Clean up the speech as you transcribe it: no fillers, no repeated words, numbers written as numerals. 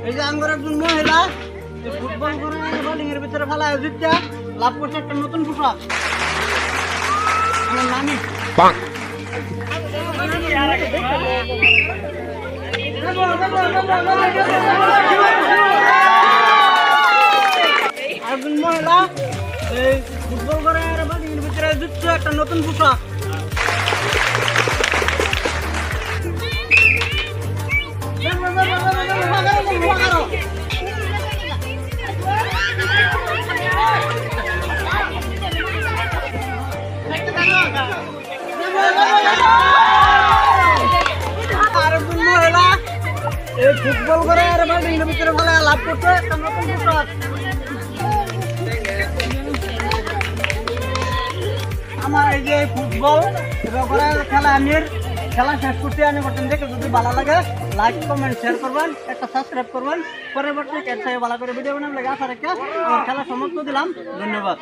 এই যে আমার একজন মহিলা ফুটবল করে বোলিং এর ভিতরে ফেলা জিতটা লাভ করছে একটা নতুন পোশাক। আমার নানি একজন মহিলা এই ফুটবল করে বোলিং এর ভিতরে জিতছে একটা নতুন পোশাক। ফুটবল করে আর বোলিং এর ভিতরে ভালো লাভ করছে একটা নতুন পোশাক। আমার এই যে ফুটবল খেলা আমি খেলা শেষ করতে আমি করতেন দেখে যদি ভালো লাগে লাইক কমেন্ট শেয়ার করবেন একটা সাবস্ক্রাইব করবেন পরবর্তী ভালো করে ভিডিও বানাবো লাগে আশা রেখে আমার খেলা সমাপ্ত দিলাম। ধন্যবাদ।